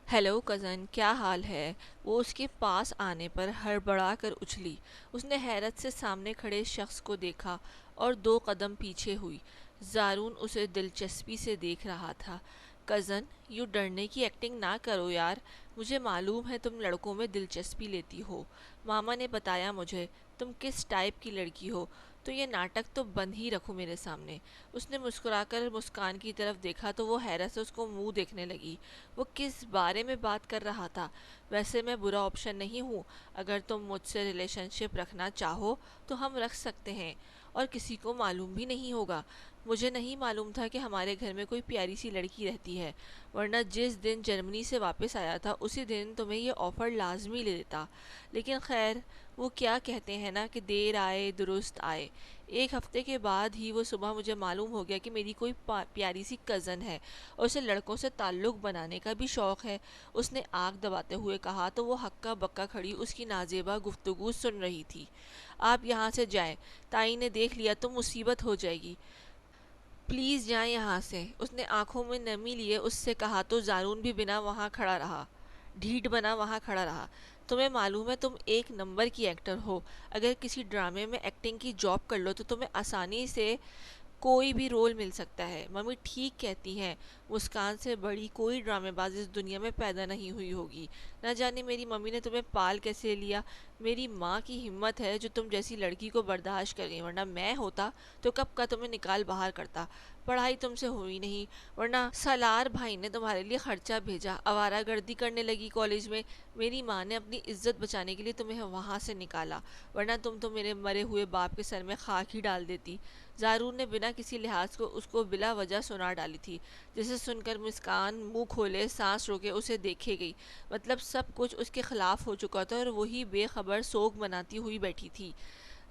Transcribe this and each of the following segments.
Hello cousin, کیا حال ہے؟ وہ اس کے پاس آنے پر ہڑبڑا کر اچھلی۔ اس نے حیرت سے سامنے کھڑے شخص کو دیکھا اور 2 قدم پیچھے ہوئی۔ زارون اسے دلچسپی سے دیکھ رہا تھا۔ کزن، یوں ڈرنے کی ایکٹنگ نہ کرو یار، مجھے معلوم ہے تم لڑکوں میں دلچسپی لیتی ہو۔ ماما نے بتایا مجھے تم کس ٹائپ کی لڑکی ہو، تو یہ ناٹک تو بند ہی رکھو میرے سامنے۔ اس نے مسکرا کر مسکان کی طرف دیکھا تو وہ حیرت سے اس کو منہ دیکھنے لگی۔ وہ کس بارے میں بات کر رہا تھا؟ ویسے میں برا آپشن نہیں ہوں، اگر تم مجھ سے ریلیشن شپ رکھنا چاہو تو ہم رکھ سکتے ہیں، اور کسی کو معلوم بھی نہیں ہوگا۔ مجھے نہیں معلوم تھا کہ ہمارے گھر میں کوئی پیاری سی لڑکی رہتی ہے، ورنہ جس دن جرمنی سے واپس آیا تھا اسی دن تمہیں یہ آفر لازمی لے دیتا۔ لیکن خیر، وہ کیا کہتے ہیں نا کہ دیر آئے درست آئے۔ 1 ہفتے کے بعد ہی وہ صبح مجھے معلوم ہو گیا کہ میری کوئی پیاری سی کزن ہے اور اسے لڑکوں سے تعلق بنانے کا بھی شوق ہے۔ اس نے آنکھ دباتے ہوئے کہا تو وہ ہکا بکا کھڑی اس کی نازیبا گفتگو سن رہی تھی۔ آپ یہاں سے جائیں، تائی نے دیکھ لیا تو مصیبت ہو جائے گی، پلیز جائیں یہاں سے۔ اس نے آنکھوں میں نمی لیے اس سے کہا تو زارون بھی بنا وہاں کھڑا رہا، ڈھیٹ بنا وہاں کھڑا رہا۔ تمہیں معلوم ہے تم 1 نمبر کی ایکٹر ہو، اگر کسی ڈرامے میں ایکٹنگ کی جاب کر لو تو تمہیں آسانی سے کوئی بھی رول مل سکتا ہے۔ ممی ٹھیک کہتی ہیں، مسکان سے بڑی کوئی ڈرامے باز اس دنیا میں پیدا نہیں ہوئی ہوگی۔ نہ جانے میری ممی نے تمہیں پال کیسے لیا۔ میری ماں کی ہمت ہے جو تم جیسی لڑکی کو برداشت کر گئی، ورنہ میں ہوتا تو کب کا تمہیں نکال باہر کرتا۔ پڑھائی تم سے ہوئی نہیں، ورنہ سالار بھائی نے تمہارے لیے خرچہ بھیجا، آوارہ گردی کرنے لگی کالج میں۔ میری ماں نے اپنی عزت بچانے کے لیے تمہیں وہاں سے نکالا، ورنہ تم تو میرے مرے ہوئے باپ کے سر میں خاک ہی ڈال دیتی۔ زارون نے بنا کسی لحاظ کو اس کو بلا وجہ سنا ڈالی تھی، جسے سن کر مسکان منہ کھولے سانس روکے اسے دیکھے گئی۔ مطلب سب کچھ اس کے خلاف ہو چکا تھا اور وہی بے خبر سوگ مناتی ہوئی بیٹھی تھی۔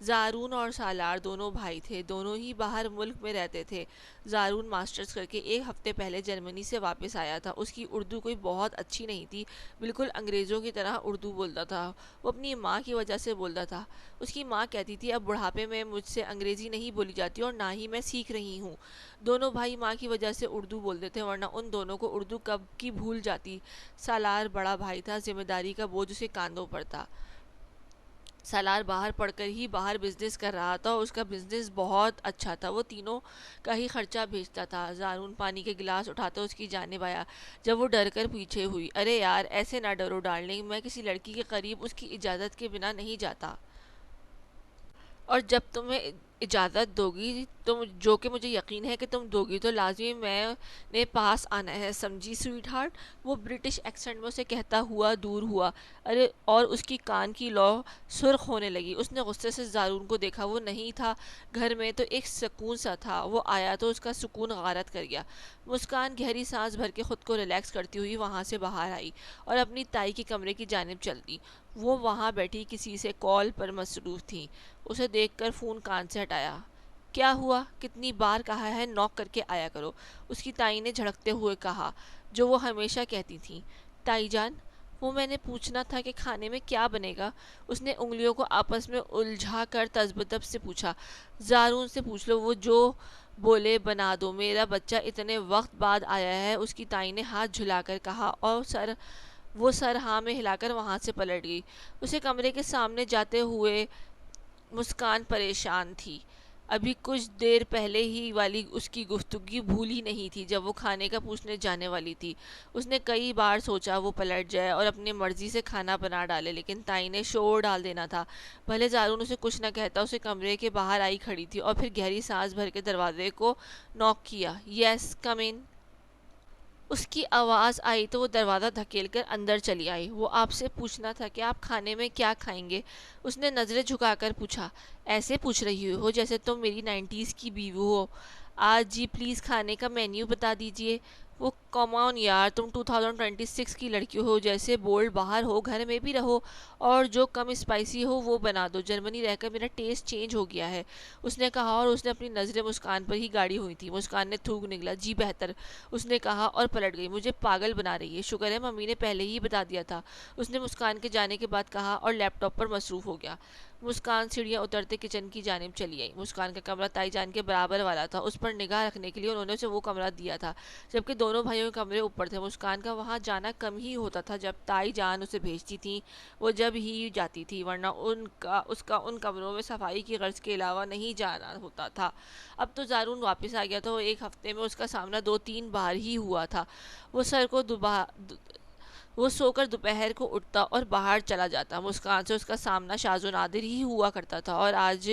زارون اور سالار دونوں بھائی تھے، دونوں ہی باہر ملک میں رہتے تھے۔ زارون ماسٹرز کر کے 1 ہفتے پہلے جرمنی سے واپس آیا تھا۔ اس کی اردو کوئی بہت اچھی نہیں تھی، بالکل انگریزوں کی طرح اردو بولتا تھا۔ وہ اپنی ماں کی وجہ سے بولتا تھا۔ اس کی ماں کہتی تھی اب بڑھاپے میں مجھ سے انگریزی نہیں بولی جاتی اور نہ ہی میں سیکھ رہی ہوں۔ دونوں بھائی ماں کی وجہ سے اردو بولتے تھے، ورنہ ان دونوں کو اردو کب کی بھول جاتی۔ سالار بڑا بھائی تھا، ذمہ داری کا بوجھ اسے کاندھوں پر تھا۔ سالار باہر پڑھ کر ہی باہر بزنس کر رہا تھا اور اس کا بزنس بہت اچھا تھا، وہ تینوں کا ہی خرچہ بھیجتا تھا۔ زارون پانی کے گلاس اٹھاتا اس کی جانب آیا جب وہ ڈر کر پیچھے ہوئی۔ ارے یار ایسے نہ ڈرو ڈارلنگ، میں کسی لڑکی کے قریب اس کی اجازت کے بنا نہیں جاتا، اور جب تمہیں اجازت دو گی تو جو کہ مجھے یقین ہے کہ تم دو گی تو لازمی میں نے پاس آنا ہے، سمجھی سویٹ ہارٹ؟ وہ برٹش ایکسنٹ میں اسے کہتا ہوا دور ہوا۔ ارے، اور اس کی کان کی لو سرخ ہونے لگی۔ اس نے غصے سے زارون کو دیکھا، وہ نہیں تھا گھر میں تو ایک سکون سا تھا، وہ آیا تو اس کا سکون غارت کر گیا۔ مسکان گہری سانس بھر کے خود کو ریلیکس کرتی ہوئی وہاں سے باہر آئی اور اپنی تائی کے کمرے کی جانب چل دی۔ وہ وہاں بیٹھی کسی سے کال پر مصروف تھی۔ اسے دیکھ کر فون کان سے ہٹایا۔ کیا ہوا؟ کتنی بار کہا ہے نوک کر کے آیا کرو، اس کی تائی نے جھڑکتے ہوئے کہا، جو وہ ہمیشہ کہتی تھیں۔ تائی جان، وہ میں نے پوچھنا تھا کہ کھانے میں کیا بنے گا؟ اس نے انگلیوں کو آپس میں الجھا کر تذبذب سے پوچھا۔ زارون سے پوچھ لو، وہ جو بولے بنا دو، میرا بچہ اتنے وقت بعد آیا ہے، اس کی تائی نے ہاتھ جھلا کر کہا اور وہ سر ہاں میں ہلا کر وہاں سے پلٹ گئی۔ اسے کمرے کے سامنے جاتے ہوئے مسکان پریشان تھی۔ ابھی کچھ دیر پہلے ہی والی اس کی گفتگو بھول ہی نہیں تھی جب وہ کھانے کا پوچھنے جانے والی تھی۔ اس نے کئی بار سوچا وہ پلٹ جائے اور اپنی مرضی سے کھانا بنا ڈالے، لیکن تائی نے شور ڈال دینا تھا۔ بھلے زارون اسے کچھ نہ کہتا، اسے کمرے کے باہر آئی کھڑی تھی اور پھر گہری سانس بھر کے دروازے کو نوک کیا۔ یس کم ان۔ اس کی آواز آئی تو وہ دروازہ دھکیل کر اندر چلی آئی۔ وہ آپ سے پوچھنا تھا کہ آپ کھانے میں کیا کھائیں گے؟ اس نے نظریں جھکا کر پوچھا۔ ایسے پوچھ رہی ہو جیسے تم میری 90s کی بیوی ہو۔ آج جی پلیز کھانے کا مینیو بتا دیجئے۔ وہ کم آن یار، تم 2026 کی لڑکی ہو، جیسے بولڈ باہر ہو گھر میں بھی رہو، اور جو کم اسپائسی ہو وہ بنا دو۔ جرمنی رہ کر میرا ٹیسٹ چینج ہو گیا ہے، اس نے کہا اور اس نے اپنی نظریں مسکان پر ہی گاڑی ہوئی تھی۔ مسکان نے تھوک نکلا۔ جی بہتر، اس نے کہا اور پلٹ گئی۔ مجھے پاگل بنا رہی ہے، شکر ہے ممی نے پہلے ہی بتا دیا تھا، اس نے مسکان کے جانے کے بعد کہا اور لیپ ٹاپ پر مصروف ہو گیا۔ مسکان سیڑھیاں اترتے کچن کی جانب چلی آئی۔ مسکان کا کمرہ تائی جان کے برابر والا تھا، اس پر نگاہ رکھنے کے لیے انہوں نے اسے وہ کمرہ دیا تھا، جبکہ دونوں بھائیوں ہوئے کمرے اوپر تھے، مسکان کا وہاں جانا کم ہی ہوتا تھا جب تائی جان اسے بھیجتی تھیں، وہ جب ہی جاتی تھی، ورنہ اس کا ان کمروں میں صفائی کی غرض کے علاوہ نہیں جانا ہوتا تھا۔ اب تو زارون واپس آ گیا تھا اور ایک ہفتے میں اس کا سامنا 2-3 بار ہی ہوا تھا۔ وہ سر کو وہ سو کر دوپہر کو اٹھتا اور باہر چلا جاتا، مسکان سے اس کا سامنا شاذ و نادر ہی ہوا کرتا تھا، اور آج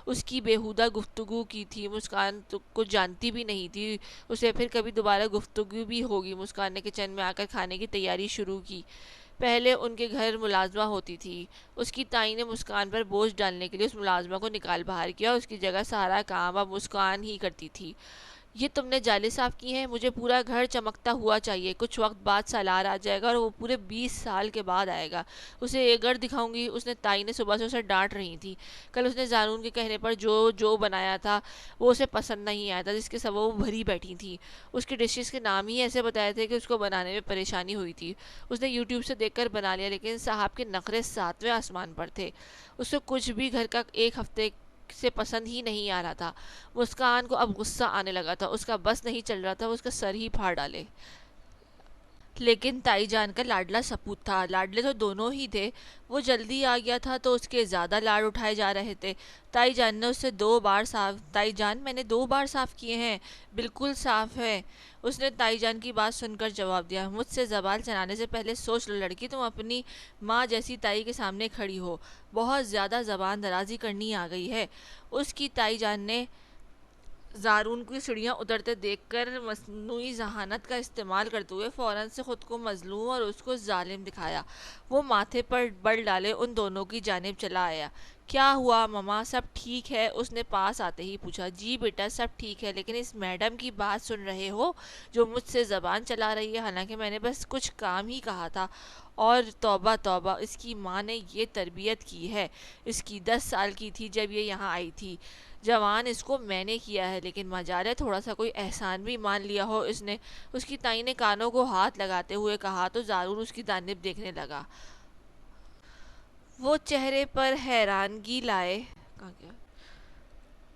اس کی بیہودہ گفتگو کی تھی مسکان کو جانتی بھی نہیں تھی، اسے پھر کبھی دوبارہ گفتگو بھی ہوگی۔ مسکان نے کچن میں آ کر کھانے کی تیاری شروع کی۔ پہلے ان کے گھر ملازمہ ہوتی تھی، اس کی تائی نے مسکان پر بوجھ ڈالنے کے لیے اس ملازمہ کو نکال باہر کیا، اس کی جگہ سارا کام اب مسکان ہی کرتی تھی۔ یہ تم نے جالے صاف کی ہیں؟ مجھے پورا گھر چمکتا ہوا چاہیے، کچھ وقت بعد سالار آ جائے گا اور وہ پورے 20 سال کے بعد آئے گا، اسے یہ گھر دکھاؤں گی۔ اس نے تائی نے صبح سے اسے ڈانٹ رہی تھی، کل اس نے زارون کے کہنے پر جو بنایا تھا وہ اسے پسند نہیں آیا تھا، جس کے سبب وہ بھری بیٹھی تھی۔ اس کی ڈشز کے نام ہی ایسے بتائے تھے کہ اس کو بنانے میں پریشانی ہوئی تھی۔ اس نے یوٹیوب سے دیکھ کر بنا لیا، لیکن صاحب کے نخرے 7ویں آسمان پر تھے، اس کو کچھ بھی گھر کا ایک ہفتے سے پسند ہی نہیں آ رہا تھا۔ مسکان کو اب غصہ آنے لگا تھا، اس کا بس نہیں چل رہا تھا وہ اس کا سر ہی پھاڑ ڈالے۔ لیکن تائی جان کا لاڈلا سپوت تھا، لاڈلے تو دونوں ہی تھے، وہ جلدی آ گیا تھا تو اس کے زیادہ لاڈ اٹھائے جا رہے تھے۔ تائی جان نے اسے 2 بار صاف تائی جان میں نے 2 بار صاف کیے ہیں، بالکل صاف ہے۔ اس نے تائی جان کی بات سن کر جواب دیا، مجھ سے زبان چلانے سے پہلے سوچ لو لڑکی، تم اپنی ماں جیسی تائی کے سامنے کھڑی ہو، بہت زیادہ زبان درازی کرنی آ گئی ہے۔ اس کی تائی جان نے زارون کی سیڑھیاں اترتے دیکھ کر مصنوعی ذہانت کا استعمال کرتے ہوئے فوراً سے خود کو مظلوم اور اس کو ظالم دکھایا۔ وہ ماتھے پر بل ڈالے ان دونوں کی جانب چلا آیا۔ کیا ہوا ماما، سب ٹھیک ہے؟ اس نے پاس آتے ہی پوچھا۔ جی بیٹا سب ٹھیک ہے، لیکن اس میڈم کی بات سن رہے ہو جو مجھ سے زبان چلا رہی ہے، حالانکہ میں نے بس کچھ کام ہی کہا تھا۔ اور توبہ توبہ، اس کی ماں نے یہ تربیت کی ہے، اس کی 10 سال کی تھی جب یہ یہاں آئی تھی، جوان اس کو میں نے کیا ہے، لیکن مجال ہے تھوڑا سا کوئی احسان بھی مان لیا ہو اس نے۔ اس کی تائی نے کانوں کو ہاتھ لگاتے ہوئے کہا تو زارون اس کی جانب دیکھنے لگا، وہ چہرے پر حیرانگی لائے کہاں گیا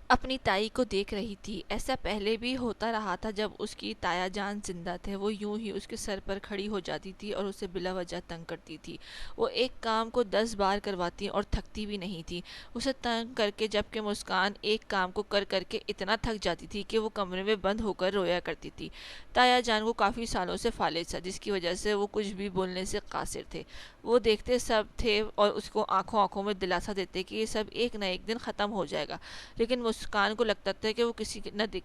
اپنی تائی کو دیکھ رہی تھی۔ ایسا پہلے بھی ہوتا رہا تھا جب اس کی تایا جان زندہ تھے، وہ یوں ہی اس کے سر پر کھڑی ہو جاتی تھی اور اسے بلا وجہ تنگ کرتی تھی۔ وہ ایک کام کو 10 بار کرواتی اور تھکتی بھی نہیں تھی اسے تنگ کر کے، جبکہ مسکان ایک کام کو کر کر کے اتنا تھک جاتی تھی کہ وہ کمرے میں بند ہو کر رویا کرتی تھی۔ تایا جان کو کافی سالوں سے فالج تھا، جس کی وجہ سے وہ کچھ بھی بولنے سے قاصر تھے۔ وہ دیکھتے سب تھے اور اس کو آنکھوں میں دلاسا دیتے کہ یہ سب ایک نہ ایک دن ختم ہو جائے گا، لیکن مسکان کو لگتا تھا کہ وہ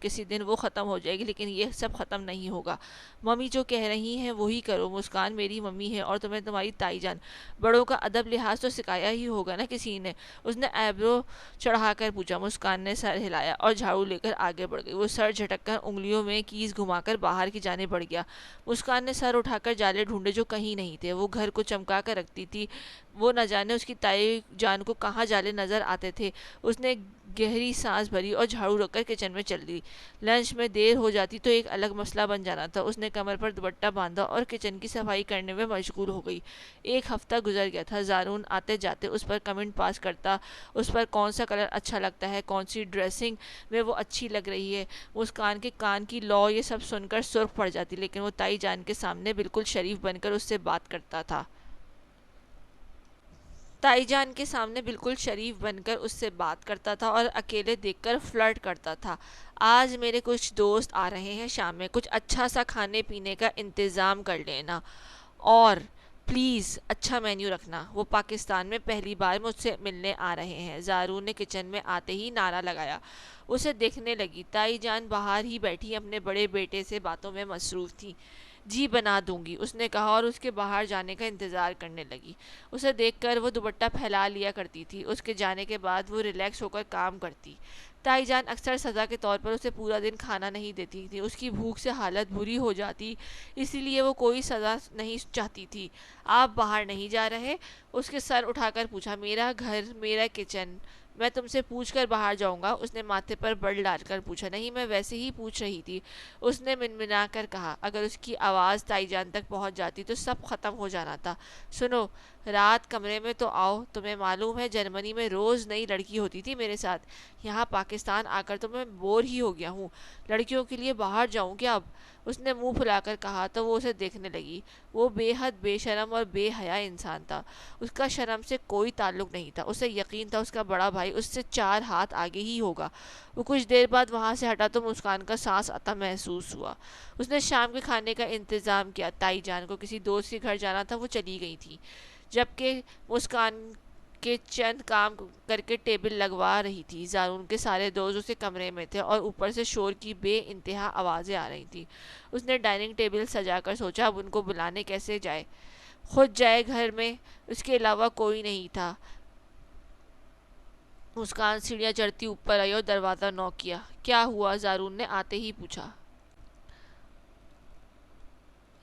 کسی دن وہ ختم ہو جائے گی، لیکن یہ سب ختم نہیں ہوگا۔ ممی جو کہہ رہی ہیں وہی کرو، مسکان میری ممی ہے اور تمہیں تمہاری تائی جان، بڑوں کا ادب لحاظ تو سکھایا ہی ہوگا نا کسی نے؟ اس نے ایبرو چڑھا کر پوچھا۔ مسکان نے سر ہلایا اور جھاڑو لے کر آگے بڑھ گئی۔ وہ سر جھٹک کر انگلیوں میں کیز گھما کر باہر کی جانب بڑھ گیا۔ مسکان نے سر اٹھا کر جالے ڈھونڈے جو کہیں نہیں تھے، وہ گھر کو چمکا کر رکھتی تھی، وہ نہ جانے اس کی تائی جان کو کہاں جالے نظر آتے تھے۔ اس نے گہری سانس بھری اور جھاڑو رکھ کر کچن میں چل دی۔ لنچ میں دیر ہو جاتی تو ایک الگ مسئلہ بن جانا تھا۔ اس نے کمر پر دوپٹہ باندھا اور کچن کی صفائی کرنے میں مشغول ہو گئی۔ ایک ہفتہ گزر گیا تھا، زارون آتے جاتے اس پر کمنٹ پاس کرتا، اس پر کون سا کلر اچھا لگتا ہے، کون سی ڈریسنگ میں وہ اچھی لگ رہی ہے۔ مسکان کے کان کی لو یہ سب سن کر سرخ پڑ جاتی، لیکن وہ تائی جان کے سامنے بالکل شریف بن کر اس سے بات کرتا تھا۔ تائی جان کے سامنے بالکل شریف بن کر اس سے بات کرتا تھا اور اکیلے دیکھ کر فلرٹ کرتا تھا۔ آج میرے کچھ دوست آ رہے ہیں، شام میں کچھ اچھا سا کھانے پینے کا انتظام کر لینا، اور پلیز اچھا مینیو رکھنا، وہ پاکستان میں پہلی بار مجھ سے ملنے آ رہے ہیں۔ زارون نے کچن میں آتے ہی نعرہ لگایا۔ اسے دیکھنے لگی، تائی جان باہر ہی بیٹھی اپنے بڑے بیٹے سے باتوں میں مصروف تھی۔ جی بنا دوں گی، اس نے کہا اور اس کے باہر جانے کا انتظار کرنے لگی۔ اسے دیکھ کر وہ دوپٹہ پھیلا لیا کرتی تھی، اس کے جانے کے بعد وہ ریلیکس ہو کر کام کرتی۔ تائی جان اکثر سزا کے طور پر اسے پورا دن کھانا نہیں دیتی تھی، اس کی بھوک سے حالت بری ہو جاتی، اسی لیے وہ کوئی سزا نہیں چاہتی تھی۔ آپ باہر نہیں جا رہے؟ اس کے سر اٹھا کر پوچھا۔ میرا گھر، میرا کچن، میں تم سے پوچھ کر باہر جاؤں گا، اس نے ماتھے پر بڑ ڈال کر پوچھا۔ نہیں، میں ویسے ہی پوچھ رہی تھی، اس نے منمنا کر کہا۔ اگر اس کی آواز تائی جان تک پہنچ جاتی تو سب ختم ہو جانا تھا۔ سنو، رات کمرے میں تو آؤ، تمہیں معلوم ہے جرمنی میں روز نئی لڑکی ہوتی تھی میرے ساتھ، یہاں پاکستان آ کر تو میں بور ہی ہو گیا ہوں، لڑکیوں کے لیے باہر جاؤں کیا اب؟ اس نے منہ پھلا کر کہا تو وہ اسے دیکھنے لگی۔ وہ بے حد بے شرم اور بے حیا انسان تھا، اس کا شرم سے کوئی تعلق نہیں تھا، اسے یقین تھا اس کا بڑا بھائی اس سے 4 ہاتھ آگے ہی ہوگا۔ وہ کچھ دیر بعد وہاں سے ہٹا تو مسکان کا سانس آتا محسوس ہوا۔ اس نے شام کے کھانے کا انتظام کیا، تائی جان کو کسی دوست کے گھر جانا تھا، وہ چلی گئی تھی، جبکہ مسکان کے چند کام کر کے ٹیبل لگوا رہی تھی۔ زارون کے سارے دوست اسے کمرے میں تھے اور اوپر سے شور کی بے انتہا آوازیں آ رہی تھیں۔ اس نے ڈائننگ ٹیبل سجا کر سوچا اب ان کو بلانے کیسے جائے، خود جائے، گھر میں اس کے علاوہ کوئی نہیں تھا۔ مسکان سیڑھیاں چڑھتی اوپر آئی اور دروازہ نوک کیا۔ کیا ہوا؟ زارون نے آتے ہی پوچھا۔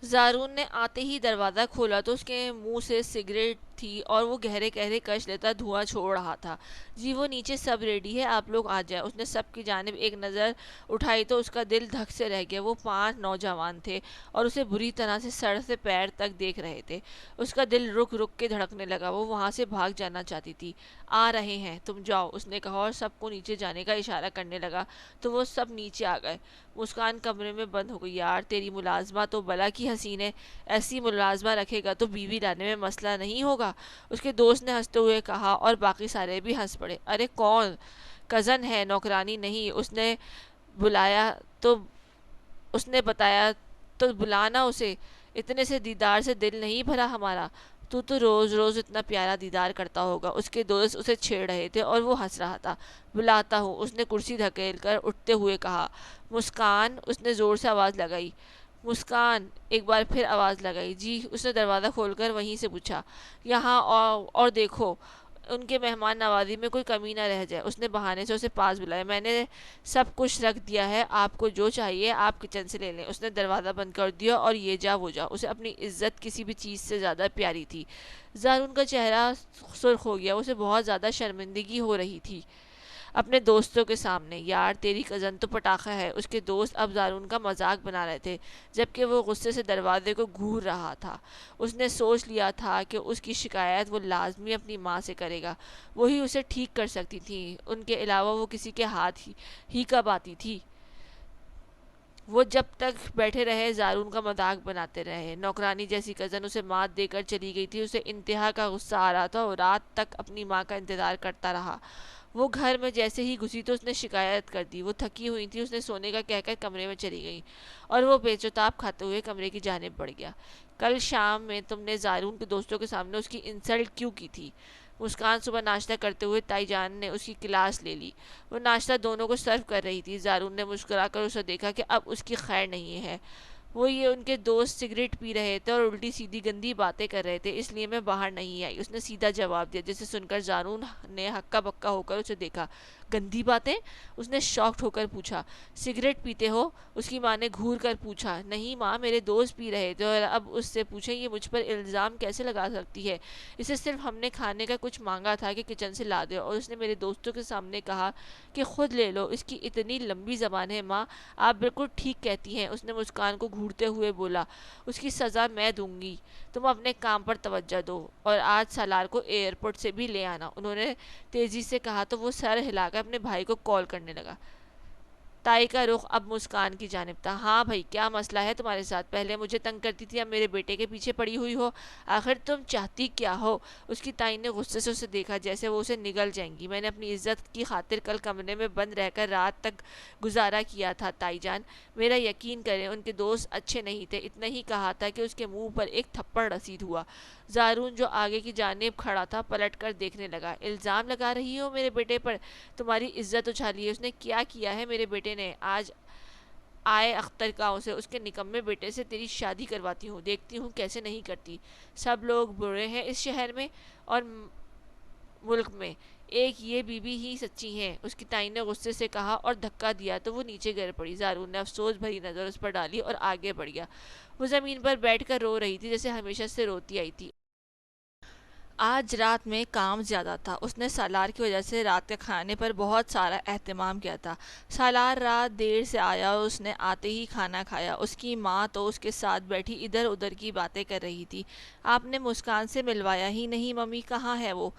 زارون نے آتے ہی دروازہ کھولا تو اس کے منہ سے سگریٹ تھی اور وہ گہرے گہرے کش لیتا دھواں چھوڑ رہا تھا۔ جی وہ نیچے سب ریڈی ہے، آپ لوگ آ جائیں۔ اس نے سب کی جانب ایک نظر اٹھائی تو اس کا دل دھک سے رہ گیا۔ وہ 5 نوجوان تھے اور اسے بری طرح سے سر سے پیر تک دیکھ رہے تھے۔ اس کا دل رک رک کے دھڑکنے لگا، وہ وہاں سے بھاگ جانا چاہتی تھی۔ آ رہے ہیں، تم جاؤ، اس نے کہا اور سب کو نیچے جانے کا اشارہ کرنے لگا تو وہ سب نیچے آ گئے۔ مسکان کمرے میں بند ہو گئی۔ یار تیری ملازمہ تو بلا کی حسین ہے، ایسی ملازمہ رکھے گا تو بیوی لانے میں مسئلہ نہیں ہوگا، اس کے دوست نے ہنستے ہوئے کہا اور باقی سارے بھی ہنس پڑے۔ ارے کون؟ کزن ہے، نوکرانی نہیں، اس نے بلایا تو اس نے بتایا تو بلانا اسے، اتنے سے دیدار سے دل نہیں بھرا ہمارا، تو روز روز اتنا پیارا دیدار کرتا ہوگا۔ اس کے دوست اسے چھیڑ رہے تھے اور وہ ہنس رہا تھا۔ بلاتا ہوں، اس نے کرسی دھکیل کر اٹھتے ہوئے کہا۔ مسکان، اس نے زور سے آواز لگائی۔ مسکان، ایک بار پھر آواز لگائی۔ جی، اس نے دروازہ کھول کر وہیں سے پوچھا۔ یہاں اور دیکھو ان کے مہمان نوازی میں کوئی کمی نہ رہ جائے۔ اس نے بہانے سے اسے پاس بلایا۔ میں نے سب کچھ رکھ دیا ہے، آپ کو جو چاہیے آپ کچن سے لے لیں۔ اس نے دروازہ بند کر دیا اور یہ جا وہ جا، اسے اپنی عزت کسی بھی چیز سے زیادہ پیاری تھی۔ زارون کا چہرہ سرخ ہو گیا، اسے بہت زیادہ شرمندگی ہو رہی تھی اپنے دوستوں کے سامنے۔ یار تیری کزن تو پٹاخہ ہے، اس کے دوست اب زارون کا مذاق بنا رہے تھے جبکہ وہ غصے سے دروازے کو گھور رہا تھا۔ اس نے سوچ لیا تھا کہ اس کی شکایت وہ لازمی اپنی ماں سے کرے گا، وہی اسے ٹھیک کر سکتی تھی، ان کے علاوہ وہ کسی کے ہاتھ ہی کب آتی تھی۔ وہ جب تک بیٹھے رہے زارون کا مذاق بناتے رہے۔ نوکرانی جیسی کزن اسے مات دے کر چلی گئی تھی، اسے انتہا کا غصہ آ رہا تھا اور رات تک اپنی ماں کا انتظار کرتا رہا۔ وہ گھر میں جیسے ہی گھسی تو اس نے شکایت کر دی۔ وہ تھکی ہوئی تھی، اس نے سونے کا کہہ کر کمرے میں چلی گئی اور وہ بے چتاب کھاتے ہوئے کمرے کی جانب بڑھ گیا۔ کل شام میں تم نے زارون کے دوستوں کے سامنے اس کی انسلٹ کیوں کی تھی؟ مسکان صبح ناشتہ کرتے ہوئے تائی جان نے اس کی کلاس لے لی، وہ ناشتہ دونوں کو سرو کر رہی تھی۔ زارون نے مسکرا کر اسے دیکھا کہ اب اس کی خیر نہیں ہے، وہ یہ ان کے دوست سگریٹ پی رہے تھے اور الٹی سیدھی گندی باتیں کر رہے تھے، اس لیے میں باہر نہیں آئی، اس نے سیدھا جواب دیا، جسے سن کر زارون نے ہکا بکا ہو کر اسے دیکھا۔ گندی باتیں؟ اس نے شاکڈ ہو کر پوچھا۔ سگریٹ پیتے ہو؟ اس کی ماں نے گھور کر پوچھا۔ نہیں ماں، میرے دوست پی رہے تھے اور اب اس سے پوچھیں یہ مجھ پر الزام کیسے لگا سکتی ہے، اسے صرف ہم نے کھانے کا کچھ مانگا تھا کہ کچن سے لا دے اور اس نے میرے دوستوں کے سامنے کہا کہ خود لے لو، اس کی اتنی لمبی زبان ہے ماں، آپ بالکل ٹھیک کہتی ہیں، اس نے مسکان کو گھورتے ہوئے بولا۔ اس کی سزا میں دوں گی، تم اپنے کام پر توجہ دو اور آج سالار کو ایئرپورٹ سے بھی لے آنا، انہوں نے تیزی سے کہا تو وہ سر ہلا کر اپنے بھائی کو کال کرنے لگا۔ تائی کا رخ اب مسکان کی جانب تھا۔ ہاں بھائی، کیا مسئلہ ہے تمہارے ساتھ؟ پہلے مجھے تنگ کرتی تھی، اب میرے بیٹے کے پیچھے پڑی ہوئی ہو، آخر تم چاہتی کیا ہو؟ اس کی تائی نے غصے سے اسے دیکھا جیسے وہ اسے نگل جائیں گی۔ میں نے اپنی عزت کی خاطر کل کمرے میں بند رہ کر رات تک گزارا کیا تھا تائی جان، میرا یقین کریں ان کے دوست اچھے نہیں تھے، اتنا ہی کہا تھا کہ اس کے منہ پر ایک تھپڑ رسید ہوا۔ زارون جو آگے کی جانب کھڑا تھا پلٹ کر دیکھنے لگا۔ الزام لگا رہی ہو میرے بیٹے پر؟ تمہاری عزت اچھالی ہے، اس نے کیا کیا ہے میرے بیٹے نے؟ آج آئے اختر گاؤں سے، اس کے نکمے بیٹے سے تیری شادی کرواتی ہوں، دیکھتی ہوں کیسے نہیں کرتی۔ سب لوگ برے ہیں اس شہر میں اور ملک میں، ایک یہ بی بی ہی سچی ہیں، اس کی تائی نے غصے سے کہا اور دھکا دیا تو وہ نیچے گر پڑی۔ زارون نے افسوس بھری نظر اس پر ڈالی اور آگے بڑھ گیا۔ وہ زمین پر بیٹھ کر رو رہی تھی جیسے ہمیشہ سے روتی آئی تھی۔ آج رات میں کام زیادہ تھا۔ اس نے سالار کی وجہ سے رات کے کھانے پر بہت سارا اہتمام کیا تھا۔ سالار رات دیر سے آیا اور اس نے آتے ہی کھانا کھایا۔ اس کی ماں تو اس کے ساتھ بیٹھی ادھر ادھر کی باتیں کر رہی تھی۔ آپ نے مسکان سے ملوایا ہی نہیں ممی، کہاں ہے وہ؟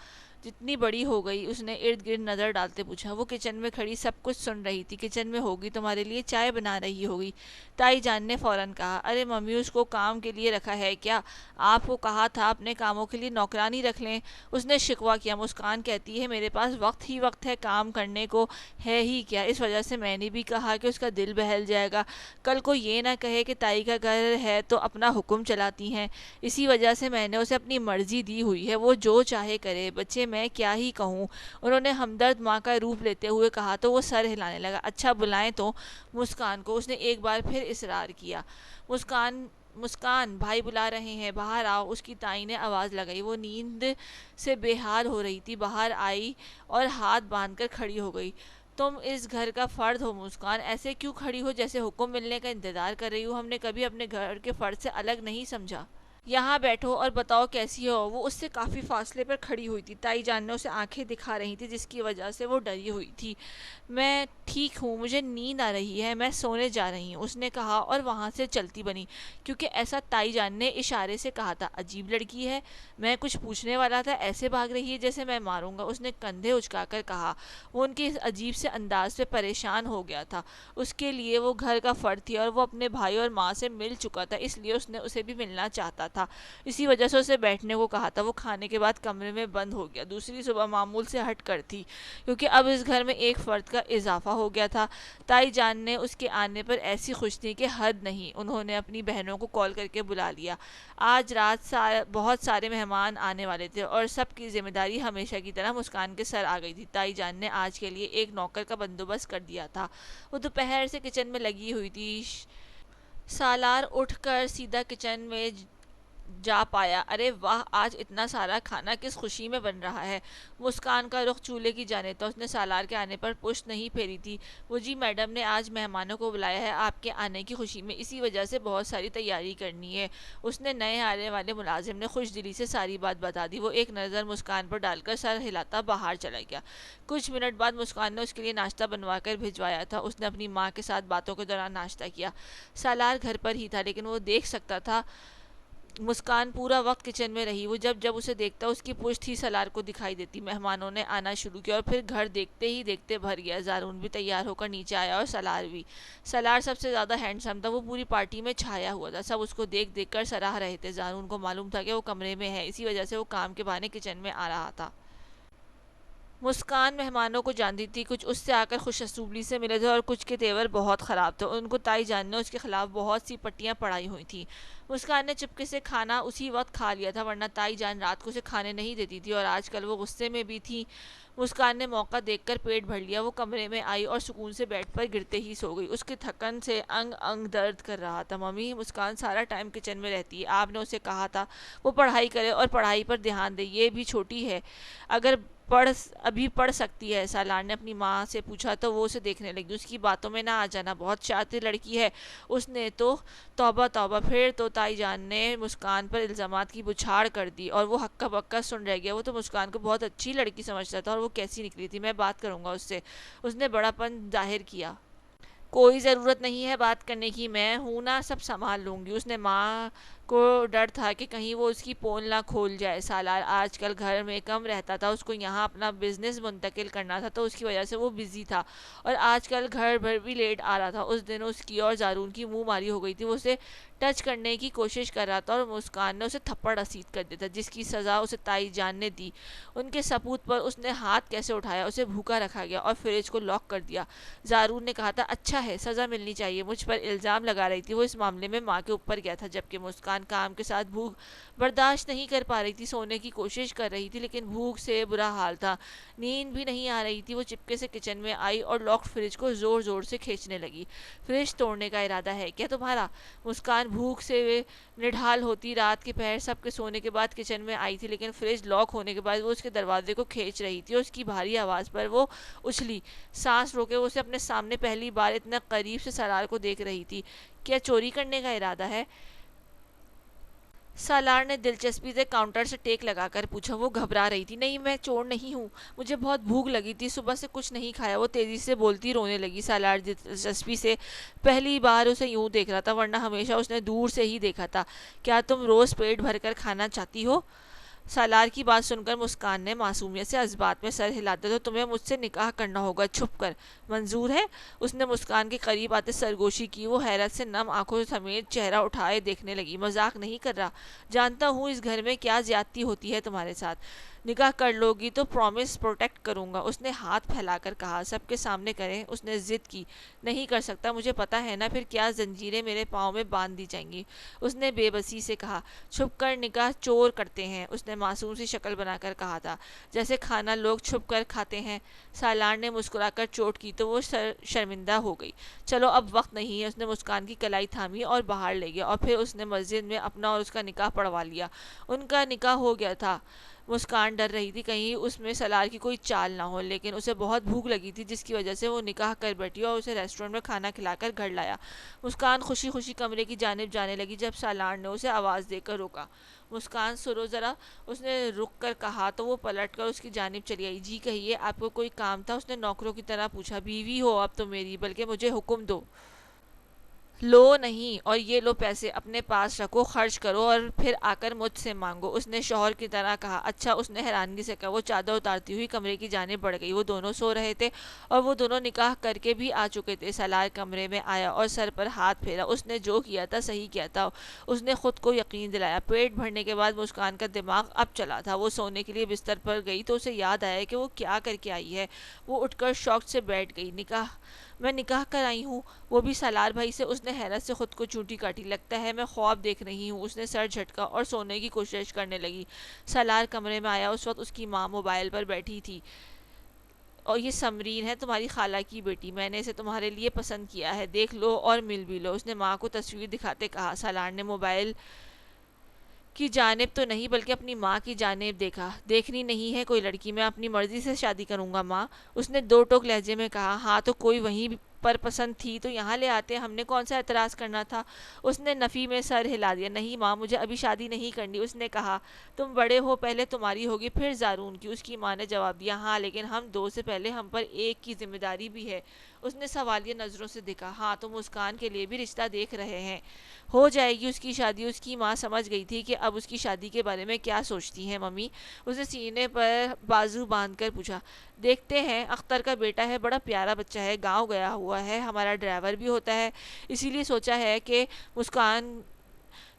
جتنی بڑی ہو گئی، اس نے ارد گرد نظر ڈالتے پوچھا۔ وہ کچن میں کھڑی سب کچھ سن رہی تھی۔ کچن میں ہوگی، تمہارے لیے چائے بنا رہی ہوگی، تائی جان نے فوراً کہا۔ ارے ممی، اس کو کام کے لیے رکھا ہے کیا؟ آپ کو کہا تھا اپنے کاموں کے لیے نوکرانی رکھ لیں، اس نے شکوہ کیا۔ مسکان کہتی ہے میرے پاس وقت ہی وقت ہے، کام کرنے کو ہے ہی کیا؟ اس وجہ سے میں نے بھی کہا کہ اس کا دل بہل جائے گا، کل کو یہ نہ کہے کہ تائی کا گھر ہے تو اپنا حکم چلاتی ہیں۔ اسی وجہ سے میں نے اسے اپنی مرضی دی ہوئی ہے، وہ جو چاہے کرے۔ بچے میں کیا ہی کہوں، انہوں نے ہمدرد ماں کا روپ لیتے ہوئے کہا تو وہ سر ہلانے لگا۔ اچھا بلائیں تو مسکان کو، اس نے ایک بار پھر اصرار کیا۔ مسکان مسکان بھائی بلا رہے ہیں، باہر آؤ، اس کی تائی نے آواز لگائی۔ وہ نیند سے بے حال ہو رہی تھی، باہر آئی اور ہاتھ باندھ کر کھڑی ہو گئی۔ تم اس گھر کا فرد ہو مسکان، ایسے کیوں کھڑی ہو جیسے حکم ملنے کا انتظار کر رہی ہو؟ ہم نے کبھی اپنے گھر کے فرد سے الگ نہیں سمجھا۔ یہاں بیٹھو اور بتاؤ کیسی ہو؟ وہ اس سے کافی فاصلے پر کھڑی ہوئی تھی۔ تائی جان نے اسے آنکھیں دکھا رہی تھی جس کی وجہ سے وہ ڈری ہوئی تھی۔ میں ٹھیک ہوں، مجھے نیند آ رہی ہے، میں سونے جا رہی ہوں، اس نے کہا اور وہاں سے چلتی بنی، کیونکہ ایسا تائی جان نے اشارے سے کہا تھا۔ عجیب لڑکی ہے، میں کچھ پوچھنے والا تھا، ایسے بھاگ رہی ہے جیسے میں ماروں گا، اس نے کندھے اچکا کر کہا۔ وہ ان کے اس عجیب سے انداز سے پریشان ہو گیا تھا۔ اس کے لیے وہ گھر کا فرد تھی اور وہ اپنے بھائی اور ماں سے مل چکا تھا، اس لیے اس نے اسے بھی ملنا چاہتا تھا۔ اسی وجہ سے اسے بیٹھنے کو کہا تھا۔ وہ کھانے کے بعد کمرے میں بند ہو گیا۔ دوسری صبح معمول سے ہٹ کر تھی، کیونکہ اب اس گھر میں ایک فرد کا اضافہ ہو گیا تھا۔ تائی جان نے اس کے آنے پر ایسی خوش تھی کہ حد نہیں۔ انہوں نے اپنی بہنوں کو کال کر کے بلا لیا۔ آج رات بہت سارے مہمان آنے والے تھے اور سب کی ذمہ داری ہمیشہ کی طرح مسکان کے سر آ گئی تھی۔ تائی جان نے آج کے لیے ایک نوکر کا بندوبست کر دیا تھا۔ وہ دوپہر سے کچن میں لگی ہوئی تھی۔ سالار اٹھ کر سیدھا کچن میں جا پایا۔ ارے واہ، آج اتنا سارا کھانا کس خوشی میں بن رہا ہے؟ مسکان کا رخ چولہے کی جانب تھا۔ اس نے سالار کے آنے پر پشت نہیں پھیری تھی۔ وہ جی میڈم نے آج مہمانوں کو بلایا ہے آپ کے آنے کی خوشی میں، اسی وجہ سے بہت ساری تیاری کرنی ہے۔ اس نے نئے آنے والے ملازم نے خوش دلی سے ساری بات بتا دی۔ وہ ایک نظر مسکان پر ڈال کر سر ہلاتا باہر چلا گیا۔ کچھ منٹ بعد مسکان نے اس کے لیے ناشتہ بنوا کر بھجوایا تھا۔ اس نے اپنی ماں کے ساتھ باتوں کے دوران ناشتہ کیا۔ سالار گھر پر ہی تھا لیکن وہ دیکھ سکتا تھا۔ مسکان پورا وقت کچن میں رہی۔ وہ جب اسے دیکھتا اس کی پشت ہی سالار کو دکھائی دیتی۔ مہمانوں نے آنا شروع کیا اور پھر گھر دیکھتے ہی دیکھتے بھر گیا۔ زارون بھی تیار ہو کر نیچے آیا اور سالار بھی۔ سالار سب سے زیادہ ہینڈسم تھا، وہ پوری پارٹی میں چھایا ہوا تھا۔ سب اس کو دیکھ دیکھ کر سراہ رہے تھے۔ زارون کو معلوم تھا کہ وہ کمرے میں ہے، اسی وجہ سے وہ کام کے بہانے کچن میں آ رہا تھا۔ مسکان مہمانوں کو جانتی تھی، کچھ اس سے آ کر خوش اسلوبی سے ملے تھے اور کچھ کے تیور بہت خراب تھے۔ ان کو تائی جان نے اس کے خلاف بہت سی پٹیاں پڑھائی ہوئی تھیں۔ مسکان نے چپکے سے کھانا اسی وقت کھا لیا تھا، ورنہ تائی جان رات کو اسے کھانے نہیں دیتی تھی اور آج کل وہ غصے میں بھی تھی۔ مسکان نے موقع دیکھ کر پیٹ بھر لیا۔ وہ کمرے میں آئی اور سکون سے بیڈ پر گرتے ہی سو گئی۔ اس کی تھکن سے انگ انگ درد کر رہا تھا۔ ممی، مسکان سارا ٹائم کچن میں رہتی ہے، آپ نے اسے کہا تھا وہ پڑھائی کرے اور پڑھائی پر دھیان دے، یہ بھی چھوٹی ہے، اگر ابھی پڑھ سکتی ہے؟ سالار نے اپنی ماں سے پوچھا تو وہ اسے دیکھنے لگی۔ اس کی باتوں میں نہ آ جانا، بہت شاطر لڑکی ہے اس نے تو۔ توبہ توبہ، پھر تو تائی جان نے مسکان پر الزامات کی بچھاڑ کر دی اور وہ ہکا بکا سن رہ گیا۔ وہ تو مسکان کو بہت اچھی لڑکی سمجھتا تھا اور وہ کیسی نکلی تھی، میں بات کروں گا اس سے، اس نے بڑا پن ظاہر کیا۔ کوئی ضرورت نہیں ہے بات کرنے کی، میں ہوں نا، سب سنبھال لوں گی۔ اس نے ماں کو ڈر تھا کہ کہیں وہ اس کی پول نہ کھول جائے۔ سالار آج کل گھر میں کم رہتا تھا، اس کو یہاں اپنا بزنس منتقل کرنا تھا تو اس کی وجہ سے وہ بزی تھا اور آج کل گھر بھر بھی لیٹ آ رہا تھا۔ اس دن اس کی اور زارون کی منہ ماری ہو گئی تھی۔ وہ اسے ٹچ کرنے کی کوشش کر رہا تھا اور مسکان نے اسے تھپڑ رسید کر دیا تھا، جس کی سزا اسے تائی جان نے دی۔ ان کے ثبوت پر اس نے ہاتھ کیسے اٹھایا؟ اسے بھوکا رکھا گیا اور فریج کو لاک کر دیا۔ زارون نے کہا تھا اچھا ہے، سزا ملنی چاہیے، مجھ پر الزام لگا رہی تھی۔ وہ اس معاملے میں ماں کے اوپر گیا تھا، جبکہ مسکان کام کے ساتھ بھوک برداشت نہیں کر پا رہی تھی۔ سونے کی کوشش کر رہی تھی لیکن بھوک سے برا حال تھا، نیند بھی نہیں آ رہی تھی۔ وہ چپکے سے کچن میں آئی اور لاکڈ فریج کو زور زور سے کھینچنے لگی۔ فریج توڑنے کا ارادہ ہے کیا تمہارا؟ مسکان بھوک سے نڈھال ہوتی رات کے پہر سب کے سونے کے بعد کچن میں آئی تھی، لیکن فریج لاک ہونے کے بعد وہ اس کے دروازے کو کھینچ رہی تھی اور اس کی بھاری آواز پر وہ اچھلی۔ سانس روکے وہ اسے اپنے سامنے پہلی بار اتنا قریب سے سالار کو دیکھ رہی تھی۔ کیا چوری کرنے کا ارادہ ہے؟ سالار نے دلچسپی سے کاؤنٹر سے ٹیک لگا کر پوچھا۔ وہ گھبرا رہی تھی۔ نہیں، میں چور نہیں ہوں، مجھے بہت بھوک لگی تھی، صبح سے کچھ نہیں کھایا۔ وہ تیزی سے بولتی رونے لگی۔ سالار دلچسپی سے پہلی بار اسے یوں دیکھ رہا تھا، ورنہ ہمیشہ اس نے دور سے ہی دیکھا تھا۔ کیا تم روز پیٹ بھر کر کھانا چاہتی ہو؟ سالار کی بات سن کر مسکان نے معصومیت سے اس بات میں سر ہلا دیا۔ تو تمہیں مجھ سے نکاح کرنا ہوگا چھپ کر، منظور ہے؟ اس نے مسکان کے قریب آتے سرگوشی کی۔ وہ حیرت سے نم آنکھوں سمیت چہرہ اٹھائے دیکھنے لگی۔ مذاق نہیں کر رہا؟ جانتا ہوں اس گھر میں کیا زیادتی ہوتی ہے تمہارے ساتھ۔ نکاح کر لو گی تو پرومس پروٹیکٹ کروں گا، اس نے ہاتھ پھیلا کر کہا۔ سب کے سامنے کریں، اس نے ضد کی۔ نہیں کر سکتا، مجھے پتا ہے نا، پھر کیا زنجیریں میرے پاؤں میں باندھ دی جائیں گی، اس نے بے بسی سے کہا۔ چھپ کر نکاح چور کرتے ہیں، اس نے معصوم سی شکل بنا کر کہا تھا، جیسے کھانا لوگ چھپ کر کھاتے ہیں۔ سالار نے مسکرا کر چوٹ کی تو وہ شرمندہ ہو گئی۔ چلو اب وقت نہیں ہے، اس نے مسکان کی کلائی تھامی اور باہر لے گیا، اور پھر اس نے مسجد میں اپنا اور اس کا نکاح پڑھوا لیا۔ ان کا نکاح ہو گیا تھا۔ مسکان ڈر رہی تھی کہیں اس میں سالار کی کوئی چال نہ ہو، لیکن اسے بہت بھوک لگی تھی جس کی وجہ سے وہ نکاح کر بیٹھی اور اسے ریسٹورنٹ میں کھانا کھلا کر گھر لایا۔ مسکان خوشی خوشی کمرے کی جانب جانے لگی جب سالار نے اسے آواز دے کر روکا۔ مسکان سنو ذرا، اس نے رک کر کہا تو وہ پلٹ کر اس کی جانب چلی آئی۔ جی کہیے، آپ کو کوئی کام تھا؟ اس نے نوکروں کی طرح پوچھا۔ بیوی ہو اب تو میری، بلکہ مجھے حکم دو۔ لو نہیں، اور یہ لو پیسے اپنے پاس رکھو، خرچ کرو اور پھر آ کر مجھ سے مانگو، اس نے شوہر کی طرح کہا۔ اچھا، اس نے حیرانگی سے کہا۔ وہ چادر اتارتی ہوئی کمرے کی جانب بڑھ گئی۔ وہ دونوں سو رہے تھے اور وہ دونوں نکاح کر کے بھی آ چکے تھے۔ سالار کمرے میں آیا اور سر پر ہاتھ پھیرا۔ اس نے جو کیا تھا صحیح کیا تھا، اس نے خود کو یقین دلایا۔ پیٹ بھرنے کے بعد مسکان کا دماغ اب چلا تھا۔ وہ سونے کے لیے بستر پر گئی تو اسے یاد آیا کہ وہ کیا کر کے آئی ہے۔ وہ اٹھ کر شوق سے بیٹھ گئی۔ میں نکاح کر آئی ہوں، وہ بھی سالار بھائی سے، اس نے حیرت سے خود کو چونٹی کاٹی۔ لگتا ہے میں خواب دیکھ رہی ہوں، اس نے سر جھٹکا اور سونے کی کوشش کرنے لگی۔ سالار کمرے میں آیا، اس وقت اس کی ماں موبائل پر بیٹھی تھی۔ اور یہ سمرین ہے، تمہاری خالہ کی بیٹی، میں نے اسے تمہارے لیے پسند کیا ہے، دیکھ لو اور مل بھی لو، اس نے ماں کو تصویر دکھاتے کہا۔ سالار نے موبائل کی جانب تو نہیں بلکہ اپنی ماں کی جانب دیکھا۔ دیکھنی نہیں ہے کوئی لڑکی، میں اپنی مرضی سے شادی کروں گا ماں، اس نے دو ٹوک لہجے میں کہا۔ ہاں تو کوئی وہیں پر پسند تھی تو یہاں لے آتے، ہم نے کون سا اعتراض کرنا تھا، اس نے نفی میں سر ہلا دیا۔ نہیں ماں، مجھے ابھی شادی نہیں کرنی، اس نے کہا۔ تم بڑے ہو، پہلے تمہاری ہوگی پھر زارون کی، اس کی ماں نے جواب دیا۔ ہاں لیکن ہم دو سے پہلے ہم پر ایک کی ذمہ داری بھی ہے، اس نے سوالیہ نظروں سے دیکھا۔ ہاں تو مسکان کے لیے بھی رشتہ دیکھ رہے ہیں، ہو جائے گی اس کی شادی، اس کی ماں سمجھ گئی تھی کہ اب اس کی شادی کے بارے میں کیا سوچتی ہیں ممی، اس نے سینے پر بازو باندھ کر پوچھا۔ دیکھتے ہیں، اختر کا بیٹا ہے، بڑا پیارا بچہ ہے، گاؤں گیا ہوا ہے، ہمارا ڈرائیور بھی ہوتا ہے، اسی لیے سوچا ہے کہ مسکان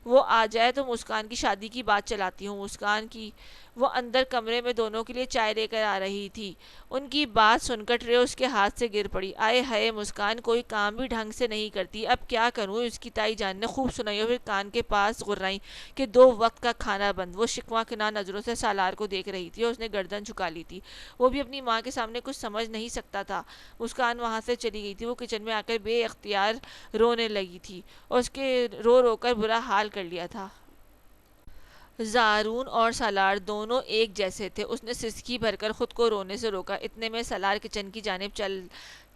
وہ آ جائے تو مسکان کی شادی کی بات چلاتی ہوں۔ مسکان کی وہ اندر کمرے میں دونوں کے لیے چائے لے کر آ رہی تھی، ان کی بات سن کر ٹرے اس کے ہاتھ سے گر پڑی۔ آئے ہائے، مسکان کوئی کام بھی ڈھنگ سے نہیں کرتی، اب کیا کروں، اس کی تائی جان نے خوب سنائی اور پھر کان کے پاس غرائیں کہ 2 وقت کا کھانا بند۔ وہ شکوہ کناں نظروں سے سالار کو دیکھ رہی تھی اور اس نے گردن جھکا لی تھی، وہ بھی اپنی ماں کے سامنے کچھ سمجھ نہیں سکتا تھا۔ مسکان وہاں سے چلی گئی تھی، وہ کچن میں آ کر بے اختیار رونے لگی تھی اور اس کے رو رو کر برا حال کر لیا تھا۔ زارون اور سالار دونوں ایک جیسے تھے، اس نے سسکی بھر کر خود کو رونے سے روکا۔ اتنے میں سالار کچن کی جانب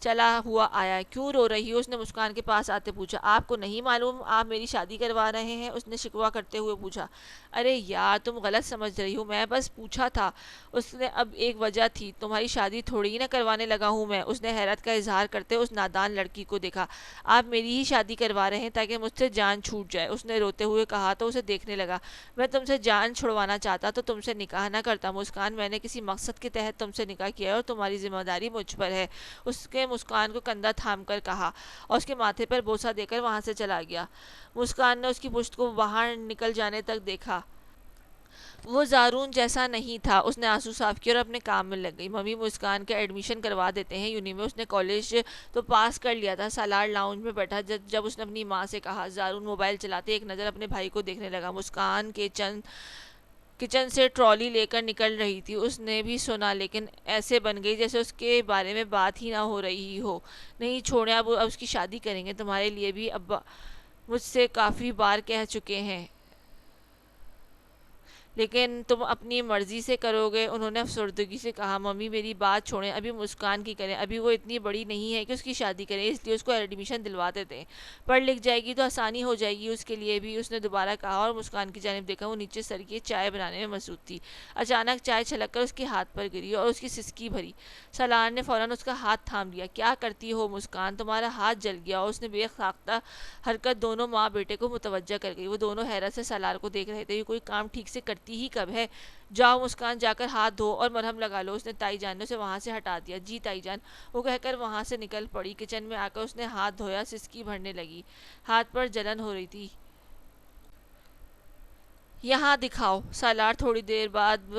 چلا ہوا آیا۔ کیوں رو رہی ہو، اس نے مسکان کے پاس آتے پوچھا۔ آپ کو نہیں معلوم آپ میری شادی کروا رہے ہیں، اس نے شکوہ کرتے ہوئے پوچھا۔ ارے یار، تم غلط سمجھ رہی ہو، میں بس پوچھا تھا، اس نے اب ایک وجہ تھی، تمہاری شادی تھوڑی نہ کروانے لگا ہوں میں، اس نے حیرت کا اظہار کرتے اس نادان لڑکی کو دیکھا۔ آپ میری ہی شادی کروا رہے ہیں تاکہ مجھ سے جان چھوٹ جائے، اس نے روتے ہوئے کہا تو اسے دیکھنے لگا۔ میں تم سے جان چھڑوانا چاہتا تو تم سے نکاح نہ کرتا مسکان، میں نے کسی مقصد کے تحت تم سے نکاح کیا ہے اور تمہاری ذمہ داری مجھ پر ہے، اس کے مسکان کو کندھا تھام کر کہا اور اس کے ماتھے پر بوسہ دے کر وہاں سے چلا گیا۔ مسکان نے اس کی پشت کو باہر نکل جانے تک دیکھا، وہ زارون جیسا نہیں تھا۔ اس نے آنسو صاف کیا اور اپنے کام میں لگ گئی۔ ممی، مسکان کا ایڈمیشن کروا دیتے ہیں یونی میں، اس نے کالج تو پاس کر لیا تھا۔ سالار لاؤنج میں بیٹھا جب اس نے اپنی ماں سے کہا۔ زارون موبائل چلاتے ایک نظر اپنے بھائی کو دیکھنے لگا۔ مسکان کے کچن سے ٹرالی لے کر نکل رہی تھی، اس نے بھی سنا لیکن ایسے بن گئی جیسے اس کے بارے میں بات ہی نہ ہو رہی ہو۔ نہیں چھوڑیں، اب اس کی شادی کریں گے، تمہارے لیے بھی ابا مجھ سے کافی بار کہہ چکے ہیں لیکن تم اپنی مرضی سے کرو گے۔ انہوں نے افسردگی سے کہا۔ ممی میری بات چھوڑیں، ابھی مسکان کی کریں، ابھی وہ اتنی بڑی نہیں ہے کہ اس کی شادی کریں، اس لیے اس کو ایڈمیشن دلواتے تھے، پڑھ لکھ جائے گی تو آسانی ہو جائے گی اس کے لیے بھی۔ اس نے دوبارہ کہا اور مسکان کی جانب دیکھا، وہ نیچے سر کے چائے بنانے میں مصروف تھی۔ اچانک چائے چھلک کر اس کے ہاتھ پر گری اور اس کی سسکی بھری۔ سالار نے فوراً اس کا ہاتھ تھام لیا۔ کیا کرتی ہو مسکان، تمہارا ہاتھ جل گیا۔ اور اس نے بے ساختہ حرکت دونوں ماں بیٹے کو متوجہ کر گئی۔ وہ دونوں حیرت سے سالار کو دیکھ رہے تھے، یہ کوئی کام ٹھیک سے کرتی ہی کب ہے؟ جاؤ مسکان، جا کر ہاتھ دھو اور مرہم لگا لو۔ اس نے تائی جان نے اسے وہاں سے ہٹا دیا۔ جی تائی جان، وہ کہہ کر وہاں سے نکل پڑی۔ کچن میں آ کر اس نے ہاتھ دھویا، سسکی بھرنے لگی، ہاتھ پر جلن ہو رہی تھی۔ یہاں دکھاؤ۔ سالار تھوڑی دیر بعد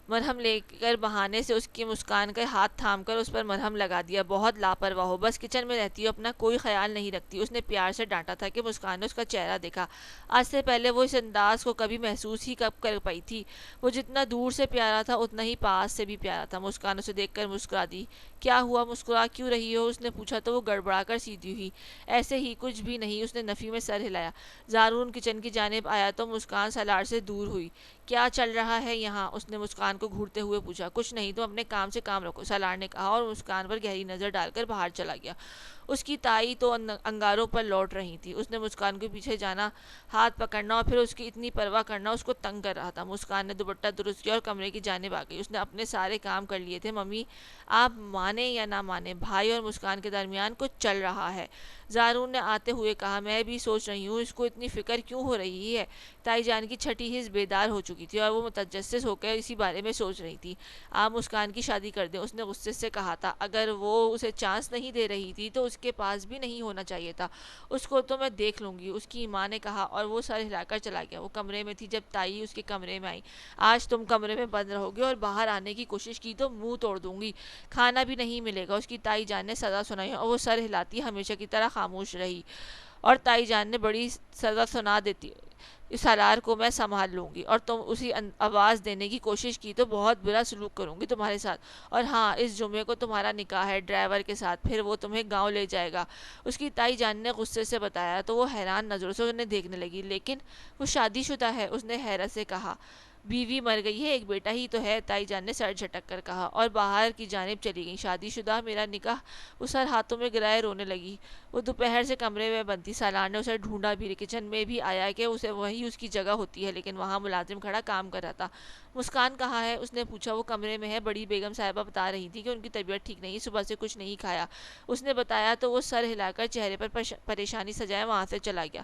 مرہم لے کر بہانے سے اس کی مسکان کا ہاتھ تھام کر اس پر مرہم لگا دیا۔ بہت لاپرواہ ہو، بس کچن میں رہتی ہو، اپنا کوئی خیال نہیں رکھتی۔ اس نے پیار سے ڈانٹا تھا کہ مسکان نے اس کا چہرہ دیکھا۔ آج سے پہلے وہ اس انداز کو کبھی محسوس ہی کب کر پائی تھی۔ وہ جتنا دور سے پیارا تھا اتنا ہی پاس سے بھی پیارا تھا۔ مسکان اسے دیکھ کر مسکرا دی۔ کیا ہوا، مسکرا کیوں رہی ہو؟ اس نے پوچھا تو وہ گڑبڑا کر سیدھی ہوئی۔ ایسے ہی، کچھ بھی نہیں۔ اس نے نفی میں سر ہلایا۔ زارون کچن کی جانب آیا تو مسکان سالار سے دور ہوئی۔ کیا چل رہا ہے یہاں؟ اس نے مسکان کو گھورتے ہوئے پوچھا۔ کچھ نہیں، تم اپنے کام سے کام رکھو، سالار نے کہا اور مسکان پر گہری نظر ڈال کر باہر چلا گیا۔ اس کی تائی تو انگاروں پر لوٹ رہی تھی۔ اس نے مسکان کے پیچھے جانا، ہاتھ پکڑنا اور پھر اس کی اتنی پرواہ کرنا اس کو تنگ کر رہا تھا۔ مسکان نے دوپٹہ درست کیا اور کمرے کی جانب آ گئی۔ اس نے اپنے سارے کام کر لیے تھے۔ ممی، آپ مانیں یا نہ مانیں، بھائی اور مسکان کے درمیان کچھ چل رہا ہے۔ زارون نے آتے ہوئے کہا۔ میں بھی سوچ رہی ہوں، اس کو اتنی فکر کیوں ہو رہی ہے؟ تائی جان کی چھٹی حس بیدار ہو چکی تھی اور وہ متجسس ہو کر اسی بارے میں سوچ رہی تھی۔ آپ مسکان کی شادی کر دیں، اس نے غصے سے کہا تھا۔ اگر وہ اسے چانس نہیں دے رہی تھی تو اس کے پاس بھی نہیں ہونا چاہیے تھا۔ اس کو تو میں دیکھ لوں گی، اس کی ماں نے کہا اور وہ سر ہلا کر چلا گیا۔ وہ کمرے میں تھی جب تائی اس کے کمرے میں آئی۔ آج تم کمرے میں بند رہو گے اور باہر آنے کی کوشش کی تو منہ توڑ دوں گی، کھانا بھی نہیں ملے گا، اس کی تائی جان نے سزا سنائی اور وہ سر ہلاتی ہمیشہ کی طرح خاموش رہی۔ اور تائی جان نے بڑی سزا سنا دیتی، اس سالار کو میں سنبھال لوں گی، اور تم اسی آواز دینے کی کوشش کی تو بہت برا سلوک کروں گی تمہارے ساتھ۔ اور ہاں، اس جمعے کو تمہارا نکاح ہے ڈرائیور کے ساتھ، پھر وہ تمہیں گاؤں لے جائے گا، اس کی تائی جان نے غصے سے بتایا۔ تو وہ حیران نظروں سے انہیں دیکھنے لگی۔ لیکن وہ شادی شدہ ہے، اس نے حیرت سے کہا۔ بیوی مر گئی ہے، ایک بیٹا ہی تو ہے، تائی جان نے سر جھٹک کر کہا اور باہر کی جانب چلی گئی۔ شادی شدہ، میرا نکاح؟ وہ سر ہاتھوں میں گرائے رونے لگی۔ وہ دوپہر سے کمرے میں بند تھی۔ سالار نے اسے ڈھونڈا بھی، کچن میں بھی آیا کہ اسے وہی اس کی جگہ ہوتی ہے، لیکن وہاں ملازم کھڑا کام کر رہا تھا۔ مسکان کہاں ہے؟ اس نے پوچھا۔ وہ کمرے میں ہے، بڑی بیگم صاحبہ بتا رہی تھی کہ ان کی طبیعت ٹھیک نہیں، صبح سے کچھ نہیں کھایا، اس نے بتایا۔ تو وہ سر ہلا کر چہرے پر پریشانی سجائے وہاں سے چلا گیا۔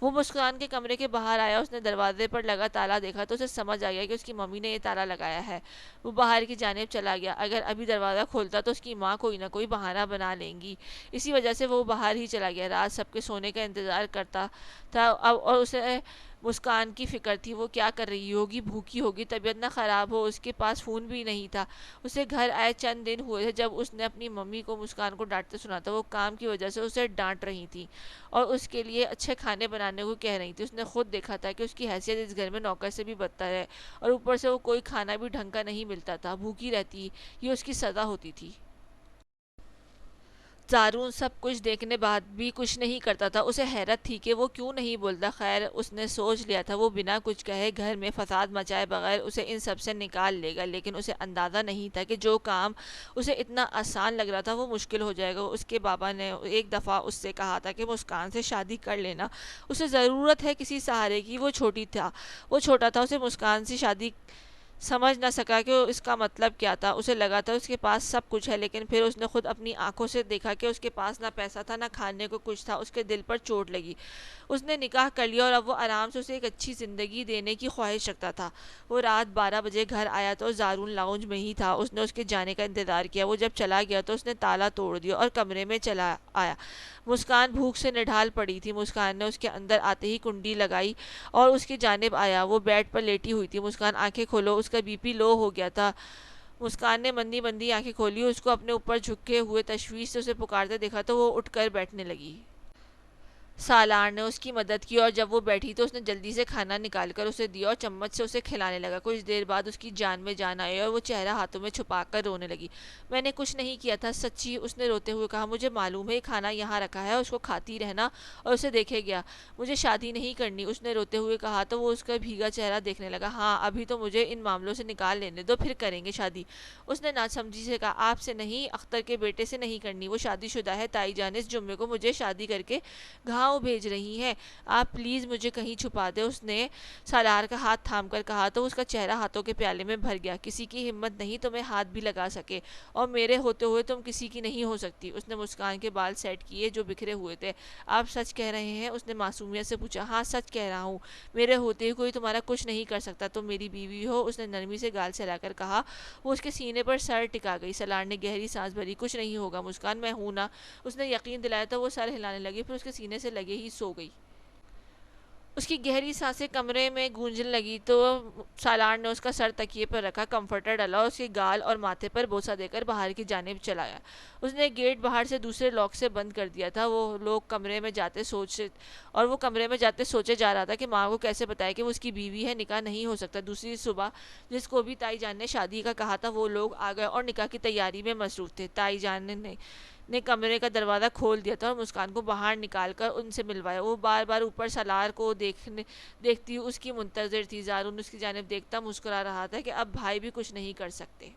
وہ مسکان کے کمرے کے باہر آیا، اس نے دروازے پر لگا تالا دیکھا تو اسے سمجھ آ گیا کہ اس کی ممی نے یہ تالا لگایا ہے۔ وہ باہر کی جانب چلا گیا۔ اگر ابھی دروازہ کھولتا تو اس کی ماں کوئی نہ کوئی بہانہ بنا لیں گی، اسی وجہ سے وہ باہر ہی چلا گیا۔ رات سب کے سونے کا انتظار کرتا تھا اور اسے مسکان کی فکر تھی، وہ کیا کر رہی ہوگی، بھوکی ہوگی، طبیعت نہ خراب ہو۔ اس کے پاس فون بھی نہیں تھا۔ اسے گھر آئے چند دن ہوئے تھے جب اس نے اپنی ممی کو مسکان کو ڈانٹتے سنا تھا۔ وہ کام کی وجہ سے اسے ڈانٹ رہی تھی اور اس کے لیے اچھے کھانے بنانے کو کہہ رہی تھی۔ اس نے خود دیکھا تھا کہ اس کی حیثیت اس گھر میں نوکر سے بھی بدتر ہے، اور اوپر سے وہ کوئی کھانا بھی ڈھنگ کا نہیں ملتا تھا، بھوکی رہتی، یہ اس کی سزا ہوتی تھی۔ زارون سب کچھ دیکھنے بعد بھی کچھ نہیں کرتا تھا۔ اسے حیرت تھی کہ وہ کیوں نہیں بولتا۔ خیر، اس نے سوچ لیا تھا وہ بنا کچھ کہے گھر میں فساد مچائے بغیر اسے ان سب سے نکال لے گا، لیکن اسے اندازہ نہیں تھا کہ جو کام اسے اتنا آسان لگ رہا تھا وہ مشکل ہو جائے گا۔ اس کے بابا نے ایک دفعہ اس سے کہا تھا کہ مسکان سے شادی کر لینا، اسے ضرورت ہے کسی سہارے کی۔ وہ چھوٹا تھا، اسے مسکان سے شادی سمجھ نہ سکا کہ اس کا مطلب کیا تھا۔ اسے لگا تھا اس کے پاس سب کچھ ہے، لیکن پھر اس نے خود اپنی آنکھوں سے دیکھا کہ اس کے پاس نہ پیسہ تھا، نہ کھانے کو کچھ تھا۔ اس کے دل پر چوٹ لگی۔ اس نے نکاح کر لیا اور اب وہ آرام سے اسے ایک اچھی زندگی دینے کی خواہش رکھتا تھا۔ وہ رات 12 بجے گھر آیا تو زارون لاؤنج میں ہی تھا۔ اس نے اس کے جانے کا انتظار کیا۔ وہ جب چلا گیا تو اس نے تالا توڑ دیا اور کمرے میں چلا آیا۔ مسکان بھوک سے نڈھال پڑی تھی۔ مسکان نے اس کے اندر آتے ہی کنڈی لگائی اور اس کی جانب آیا۔ وہ بیڈ پر لیٹی ہوئی تھی۔ مسکان، آنکھیں کھولو، اس کا بی پی لو ہو گیا تھا۔ مسکان نے مندی مندی آنکھیں کھولی، اس کو اپنے اوپر جھکے ہوئے تشویش سے اسے پکارتے دیکھا تو وہ اٹھ کر بیٹھنے لگی۔ سالار نے اس کی مدد کی اور جب وہ بیٹھی تو اس نے جلدی سے کھانا نکال کر اسے دیا اور چمچ سے اسے کھلانے لگا۔ کچھ دیر بعد اس کی جان میں جان آئی اور وہ چہرہ ہاتھوں میں چھپا کر رونے لگی۔ میں نے کچھ نہیں کیا تھا سچی، اس نے روتے ہوئے کہا۔ مجھے معلوم ہے یہ کھانا یہاں رکھا ہے، اس کو کھاتی رہنا۔ اور اسے دیکھے گیا۔ مجھے شادی نہیں کرنی، اس نے روتے ہوئے کہا تو وہ اس کا بھیگا چہرہ دیکھنے لگا۔ ہاں ابھی تو مجھے ان معاملوں سے نکال لینے دو، پھر کریں گے شادی۔ اس نے ناسمجھی سے کہا آپ سے نہیں، اختر کے بیٹے سے نہیں کرنی، وہ شادی شدہ ہے۔ تائی جان اس جمعے کو مجھے شادی کر کے گھاؤ بھیج رہی ہیں، آپ پلیز مجھے کہیں چھپا دیں۔ اس نے سالار کا ہاتھ تھام کر کہا تو اس کا چہرہ ہاتھوں کے پیالے میں بھر گیا۔ کسی کی ہمت نہیں تمہیں ہاتھ بھی لگا سکے، اور میرے ہوتے ہوئے تم کسی کی نہیں ہو سکتی۔ اس نے مسکان کے بال سیٹ کیے جو بکھرے ہوئے تھے۔ آپ سچ کہہ رہے ہیں؟ اس نے معصومیت سے پوچھا۔ ہاں سچ کہہ رہا ہوں، میرے ہوتے ہی کوئی تمہارا کچھ نہیں کر سکتا، تم میری بیوی ہو۔ اس نے نرمی سے گال سلا کر کہا۔ وہ اس کے سینے پر سر ٹکا گئی۔ سالار نے گہری سانس بھری۔ کچھ نہیں ہوگا مسکان، میں ہوں نا۔ اس نے یقین دلایا تو وہ سر ہلانے لگی، پھر اس کے سینے سے لگے ہی سو گئی۔ اس کی گہری سانسیں کمرے میں گونجنے لگی تو سالار نے اس کا سر تکیے پر رکھا، کمفرٹر ڈالا اور اس کے گال اور ماتھے پر بوسہ دے کر باہر کی جانب چلایا۔ اس نے گیٹ باہر سے دوسرے لاک سے بند کر دیا تھا۔ وہ کمرے میں جاتے سوچے جا رہا تھا کہ ماں کو کیسے بتائے کہ وہ اس کی بیوی ہے، نکاح نہیں ہو سکتا۔ دوسری صبح جس کو بھی تائی جان نے شادی کا کہا تھا وہ لوگ آ گئے اور نکاح کی تیاری میں مصروف تھے۔ تائی جان نے کمرے کا دروازہ کھول دیا تھا اور مسکان کو باہر نکال کر ان سے ملوایا۔ وہ بار بار اوپر سالار کو دیکھتی اس کی منتظر تھی۔ زارون اس کی جانب دیکھتا مسکرا رہا تھا کہ اب بھائی بھی کچھ نہیں کر سکتے۔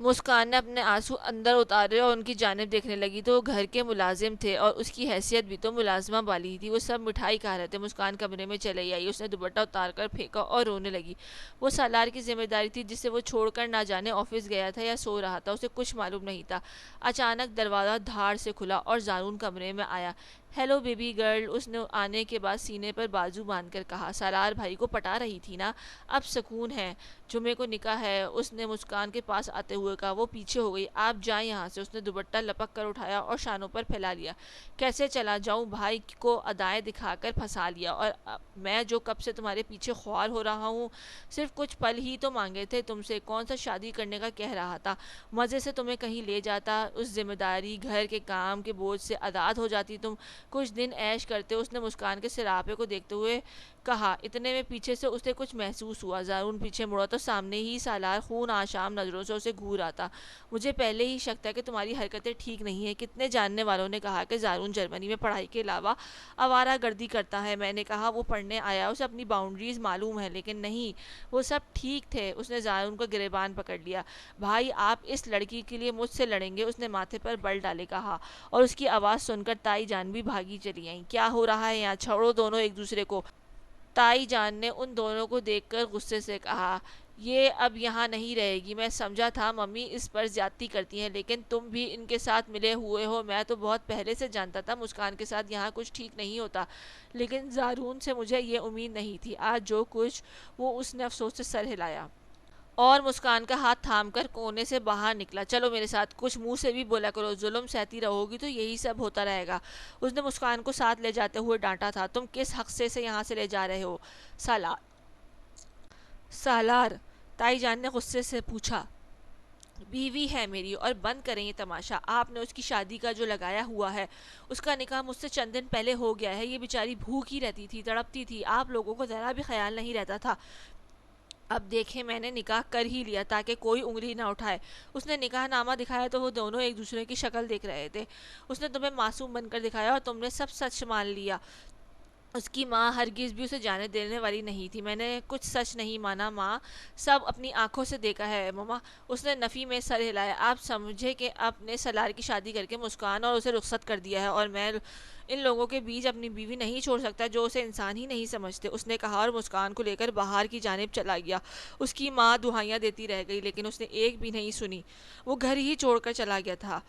مسکان نے اپنے آنسو اندر اتارے اور ان کی جانب دیکھنے لگی تو وہ گھر کے ملازم تھے اور اس کی حیثیت بھی تو ملازمہ والی ہی تھی۔ وہ سب مٹھائی کھا رہے تھے۔ مسکان کمرے میں چلی آئی، اس نے دوپٹہ اتار کر پھینکا اور رونے لگی۔ وہ سالار کی ذمہ داری تھی جسے وہ چھوڑ کر نہ جانے آفس گیا تھا یا سو رہا تھا، اسے کچھ معلوم نہیں تھا۔ اچانک دروازہ دھاڑ سے کھلا اور زارون کمرے میں آیا۔ ہیلو بیبی گرل، اس نے آنے کے بعد سینے پر بازو باندھ کر کہا۔ سالار بھائی کو پٹا رہی تھی نا؟ اب سکون ہے، جمعے کو نکاح ہے۔ اس نے مسکان کے پاس آتے ہوئے کہا۔ وہ پیچھے ہو گئی۔ آپ جائیں یہاں سے۔ اس نے دوپٹہ لپک کر اٹھایا اور شانوں پر پھیلا لیا۔ کیسے چلا جاؤں؟ بھائی کو ادائیں دکھا کر پھنسا لیا، اور میں جو کب سے تمہارے پیچھے خوار ہو رہا ہوں، صرف کچھ پل ہی تو مانگے تھے تم سے۔ کون سا شادی کرنے کا کہہ رہا تھا، مزے سے تمہیں کہیں لے جاتا، اس ذمہ داری گھر کے کام کے بوجھ سے آزاد ہو جاتی تم، کچھ دن عیش کرتے۔ اس نے مسکان کے سراپے کو دیکھتے ہوئے کہا۔ اتنے میں پیچھے سے اسے کچھ محسوس ہوا۔ زارون پیچھے مڑا تو سامنے ہی سالار خون آشام نظروں سے اسے گھور آتا۔ مجھے پہلے ہی شک تھا کہ تمہاری حرکتیں ٹھیک نہیں ہیں۔ کتنے جاننے والوں نے کہا کہ زارون جرمنی میں پڑھائی کے علاوہ آوارہ گردی کرتا ہے۔ میں نے کہا وہ پڑھنے آیا، اسے اپنی باؤنڈریز معلوم ہے، لیکن نہیں، وہ سب ٹھیک تھے۔ اس نے زارون کا گریبان پکڑ لیا۔ بھائی آپ اس لڑکی کے لیے مجھ سے لڑیں گے؟ اس نے ماتھے پر بل ڈالے کہا، اور اس کی آواز سن کر تائی جان بھی بھاگی چلی آئیں۔ کیا ہو رہا ہے یہاں؟ چھوڑو دونوں ایک دوسرے کو۔ تائی جان نے ان دونوں کو دیکھ کر غصے سے کہا۔ یہ اب یہاں نہیں رہے گی۔ میں سمجھا تھا ممی اس پر زیادتی کرتی ہیں، لیکن تم بھی ان کے ساتھ ملے ہوئے ہو۔ میں تو بہت پہلے سے جانتا تھا مسکان کے ساتھ یہاں کچھ ٹھیک نہیں ہوتا، لیکن زارون سے مجھے یہ امید نہیں تھی۔ آج جو کچھ وہ اس نے افسوس سے سر ہلایا اور مسکان کا ہاتھ تھام کر کونے سے باہر نکلا۔ چلو میرے ساتھ، کچھ منہ سے بھی بولا کرو، ظلم سہتی رہو گی تو یہی سب ہوتا رہے گا۔ اس نے مسکان کو ساتھ لے جاتے ہوئے ڈانٹا تھا۔ تم کس حق سے اسے یہاں سے لے جا رہے ہو؟ سالار، تائی جان نے غصے سے پوچھا۔ بیوی ہے میری، اور بند کریں یہ تماشا۔ آپ نے اس کی شادی کا جو لگایا ہوا ہے، اس کا نکاح مجھ سے چند دن پہلے ہو گیا ہے۔ یہ بیچاری بھوکی رہتی تھی، تڑپتی تھی، آپ لوگوں کو ذرا بھی خیال نہیں رہتا تھا۔ اب دیکھیں میں نے نکاح کر ہی لیا تاکہ کوئی انگلی نہ اٹھائے۔ اس نے نکاح نامہ دکھایا تو وہ دونوں ایک دوسرے کی شکل دیکھ رہے تھے۔ اس نے تمہیں معصوم بن کر دکھایا اور تم نے سب سچ مان لیا۔ اس کی ماں ہرگز بھی اسے جانے دینے والی نہیں تھی۔ میں نے کچھ سچ نہیں مانا ماں، سب اپنی آنکھوں سے دیکھا ہے مما۔ اس نے نفی میں سر ہلایا۔ آپ سمجھے کہ آپ نے سالار کی شادی کر کے مسکان اور اسے رخصت کر دیا ہے، اور میں ان لوگوں کے بیچ اپنی بیوی نہیں چھوڑ سکتا جو اسے انسان ہی نہیں سمجھتے، اس نے کہا اور مسکان کو لے کر باہر کی جانب چلا گیا۔ اس کی ماں دہائیاں دیتی رہ گئی، لیکن اس نے ایک بھی نہیں سنی۔ وہ گھر ہی چھوڑ کر چلا گیا تھا۔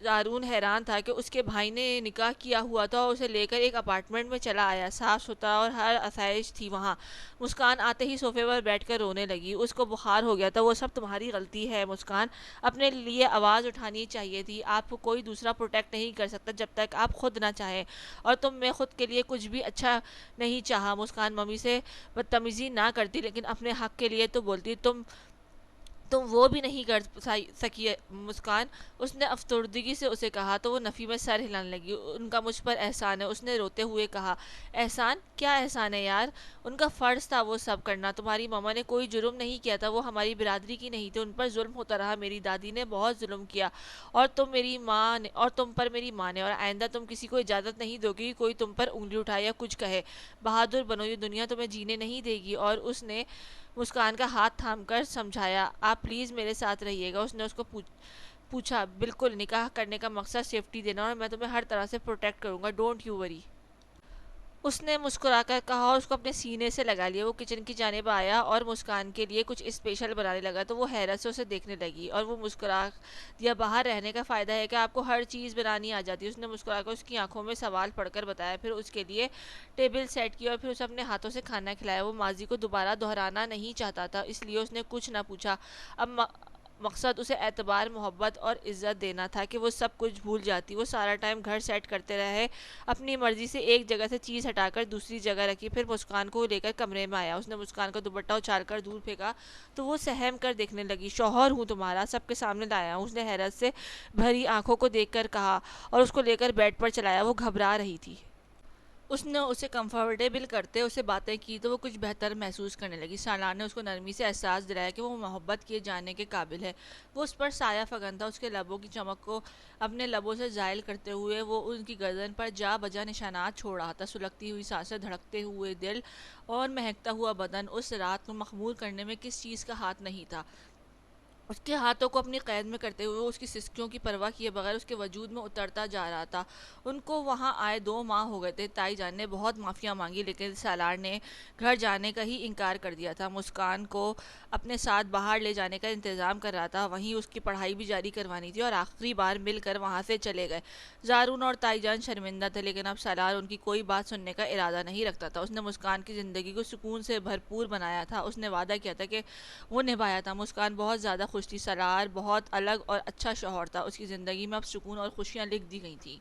زارون حیران تھا کہ اس کے بھائی نے نکاح کیا ہوا تھا اور اسے لے کر ایک اپارٹمنٹ میں چلا آیا، صاف ستھرا اور ہر آسائش تھی وہاں۔ مسکان آتے ہی صوفے پر بیٹھ کر رونے لگی۔ اس کو بخار ہو گیا تھا۔ وہ سب تمہاری غلطی ہے مسکان، اپنے لیے آواز اٹھانی چاہیے تھی۔ آپ کو کوئی دوسرا پروٹیکٹ نہیں کر سکتا جب تک آپ خود نہ چاہیں، اور تم میں خود کے لیے کچھ بھی اچھا نہیں چاہا۔ مسکان ممی سے بدتمیزی نہ کرتی، لیکن اپنے حق کے لیے تو بولتی۔ تم وہ بھی نہیں کر سکی مسکان، اس نے افسردگی سے اسے کہا، تو وہ نفی میں سر ہلانے لگی۔ ان کا مجھ پر احسان ہے، اس نے روتے ہوئے کہا۔ احسان؟ کیا احسان ہے یار؟ ان کا فرض تھا وہ سب کرنا، تمہاری ماما نے کوئی جرم نہیں کیا تھا، وہ ہماری برادری کی نہیں تھی، ان پر ظلم ہوتا رہا، میری دادی نے بہت ظلم کیا، اور تم پر میری ماں نے، اور آئندہ تم کسی کو اجازت نہیں دو گی کہ کوئی تم پر انگلی اٹھائے یا کچھ کہے۔ بہادر بنو، یہ دنیا تمہیں جینے نہیں دے گی۔ اور اس نے مسکان کا ہاتھ تھام کر سمجھایا، آپ پلیز میرے ساتھ رہیے گا۔ اس نے اس کو پوچھا، بالکل، نکاح کرنے کا مقصد سیفٹی دینا، اور میں تمہیں ہر طرح سے پروٹیکٹ کروں گا، ڈونٹ یو وری۔ اس نے مسکرا کر کہا اور اس کو اپنے سینے سے لگا لیا۔ وہ کچن کی جانب آیا اور مسکان کے لیے کچھ اسپیشل بنانے لگا، تو وہ حیرت سے اسے دیکھنے لگی اور وہ مسکرا دیا، باہر رہنے کا فائدہ ہے کہ آپ کو ہر چیز بنانی آ جاتی ہے۔ اس نے مسکرا کر اس کی آنکھوں میں سوال پڑھ کر بتایا، پھر اس کے لیے ٹیبل سیٹ کی اور پھر اسے اپنے ہاتھوں سے کھانا کھلایا۔ وہ ماضی کو دوبارہ دہرانا نہیں چاہتا تھا، اس لیے اس نے کچھ نہ پوچھا۔ اب مقصد اسے اعتبار، محبت اور عزت دینا تھا کہ وہ سب کچھ بھول جاتی۔ وہ سارا ٹائم گھر سیٹ کرتے رہے، اپنی مرضی سے ایک جگہ سے چیز ہٹا کر دوسری جگہ رکھی، پھر مسکان کو لے کر کمرے میں آیا۔ اس نے مسکان کا دوپٹہ اچھال کر دور پھینکا تو وہ سہم کر دیکھنے لگی۔ شوہر ہوں تمہارا، سب کے سامنے لایا ہوں، اس نے حیرت سے بھری آنکھوں کو دیکھ کر کہا اور اس کو لے کر بیڈ پر چلایا۔ وہ گھبرا رہی تھی۔ اس نے اسے کمفرٹیبل کرتے اسے باتیں کی تو وہ کچھ بہتر محسوس کرنے لگی۔ سالار نے اس کو نرمی سے احساس دلایا کہ وہ محبت کیے جانے کے قابل ہے۔ وہ اس پر سایہ فکن تھا، اس کے لبوں کی چمک کو اپنے لبوں سے زائل کرتے ہوئے وہ ان کی گردن پر جا بجا نشانات چھوڑ رہا تھا۔ سلگتی ہوئی سانسیں، دھڑکتے ہوئے دل اور مہکتا ہوا بدن، اس رات کو مخمور کرنے میں کس چیز کا ہاتھ نہیں تھا۔ اس کے ہاتھوں کو اپنی قید میں کرتے ہوئے وہ اس کی سسکیوں کی پرواہ کیے بغیر اس کے وجود میں اترتا جا رہا تھا۔ ان کو وہاں آئے 2 ماہ ہو گئے تھے۔ تائی جان نے بہت معافیاں مانگی لیکن سالار نے گھر جانے کا ہی انکار کر دیا تھا۔ مسکان کو اپنے ساتھ باہر لے جانے کا انتظام کر رہا تھا، وہیں اس کی پڑھائی بھی جاری کروانی تھی، اور آخری بار مل کر وہاں سے چلے گئے۔ زارون اور تائی جان شرمندہ تھے لیکن اب سالار ان کی کوئی بات سننے کا ارادہ نہیں رکھتا تھا۔ اس نے مسکان کی زندگی کو سکون سے بھرپور بنایا تھا، اس نے وعدہ کیا تھا کہ وہ نبھایا تھا۔ مسکان بہت زیادہ خوش تھی، سالار بہت الگ اور اچھا شوہر تھا، اس کی زندگی میں اب سکون اور خوشیاں لکھ دی گئی تھی۔